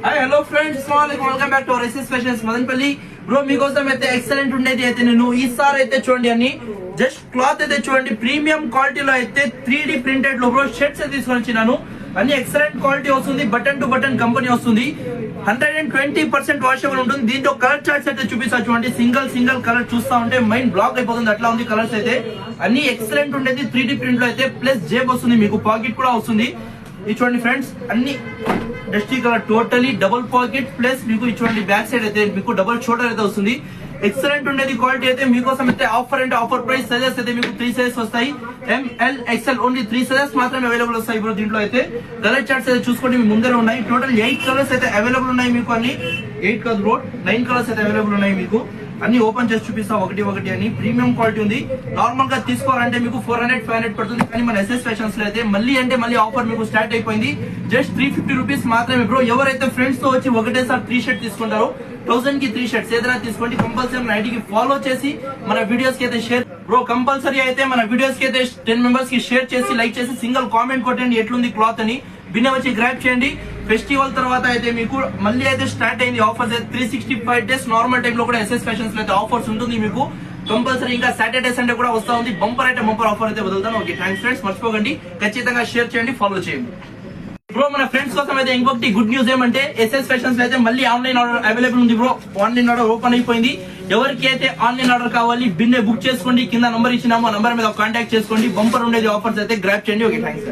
Hi hello friends, welcome back to our SS Fashions Madanapalle. Bro మీకోసం అయితే excellent ఉండేది అయితే నేను ఈసారి అయితే చూడండి అన్ని జస్ట్ క్లాత్ అయితే చూడండి ప్రీమియం క్వాలిటీలో అయితే 3D ప్రింటెడ్ లో బ్రో షర్ట్స్ అయితే తీసుకొని వచ్చినాను. అన్ని ఎక్సలెంట్ క్వాలిటీ వస్తుంది, బటన్ టు బటన్ కంపెనీ వస్తుంది, 120% వాషబుల్ ఉంటుంది. దీంట్లో కలర్ చార్ట్స్ అయితే చూపిస్తా చూడండి. సింగిల్ కలర్ చూస్తా ఉంటే మైండ్ బ్లాక్ అయిపోతుంది, అట్లా ఉంది కలర్స్ అయితే. అన్ని ఎక్సలెంట్ ఉండేది 3D ప్రింట్ లో అయితే. ప్లస్ జేబ్ వస్తుంది, మీకు పాకెట్ కూడా వస్తుంది. ఇది చూడండి ఫ్రెండ్స్, అన్ని dusty colour totally double pocket plus మీకు ఇటువంటి బ్యాక్ సైడ్ అయితే మీకు డబుల్ షోల్డర్ అయితే వస్తుంది. ఎక్సలెంట్ ఉండేది క్వాలిటీ అయితే. మీకోసం అయితే ఆఫర్ అంటే ఆఫర్ ప్రైస్ సైజెస్ అయితే మీకు 3 సైజెస్ వస్తాయి. ML XL ఓన్లీ 3 సైజెస్ మాత్రమే అవైలబుల్ వస్తాయి. ఇప్పుడు దీంట్లో అయితే కలర్ చార్ట్స్ అయితే చూసుకోండి, మీ ముందర ఉన్నాయి. టోటల్ 8 కలర్స్ అయితే అవైలబుల్ ఉన్నాయి మీకు. అన్ని 8 కాదు బ్రో, 9 కలర్స్ అయితే అవైలబుల్ ఉన్నాయి మీకు. అన్ని ఓపెన్ చేసి చూపిస్తా ఒకటి అని. ప్రీమియం క్వాలిటీ ఉంది. నార్మల్ గా తీసుకోవాలంటే మీకు 400-500 పడుతుంది. కానీ మన ఎస్ఎస్ ఫ్యాషన్స్ లో అయితే మళ్ళీ ఆఫర్ మీకు స్టార్ట్ అయిపోయింది. జస్ట్ 350 రూపీస్ మాత్రమే బ్రో. ఎవరైతే ఫ్రెండ్స్ తో వచ్చి ఒకటేసారి 3 షర్ట్ తీసుకుంటారో 1000 కి 3 షర్ట్స్ ఏదైనా తీసుకోండి. కంపల్సరీ మన ఐడికి ఫాలో చేసి మన వీడియోస్ కి అయితే షేర్ బ్రో. కంపల్సరీ అయితే మన వీడియోస్ కి అయితే 10 మెంబర్స్ కి షేర్ చేసి లైక్ చేసి సింగిల్ కామెంట్ కొట్టండి ఎట్లుంది క్లాత్ అని. బిన్న వచ్చి గ్రాప్ చేయండి. ఫెస్టివల్ తర్వాత అయితే మీకు మళ్ళీ అయితే స్టార్ట్ అయింది ఆఫర్స్ అయితే. 365 డేస్ నార్మల్ టైమ్ లో కూడా ఎస్ఎస్ ఫ్యాషన్స్ లో అయితే ఆఫర్స్ ఉంటుంది మీకు. కంపల్సరీ ఇంకా సాటర్డే సండే కూడా వస్తా ఉంది. బంపర్ ఆఫర్ అయితే వదులుతాను. Okay, thanks friends. మర్చిపోకండి, ఖచ్చితంగా షేర్ చేయండి, ఫాలో చేయండి బ్రో. మన ఫ్రెండ్స్ కోసం అయితే ఇంకొకటి గుడ్ న్యూస్ ఏమంటే ఎస్ఎస్ ఫ్యాషన్స్ లో అయితే మళ్ళీ ఆన్లైన్ ఆర్డర్ అవైలబుల్ ఉంది బ్రో. ఆన్లైన్ ఆర్డర్ ఓపెన్ అయిపోయింది. ఎవరికి అయితే ఆన్లైన్ ఆర్డర్ కావాలి బిన్నే బుక్ చేసుకోండి. కింద నంబర్ ఇచ్చినాము, ఆ నంబర్ మీద కాంటాక్ట్ చేసుకోండి. బంపర్ ఉండేది ఆఫర్స్ అయితే గ్రాప్ చేయండి. Okay, thanks.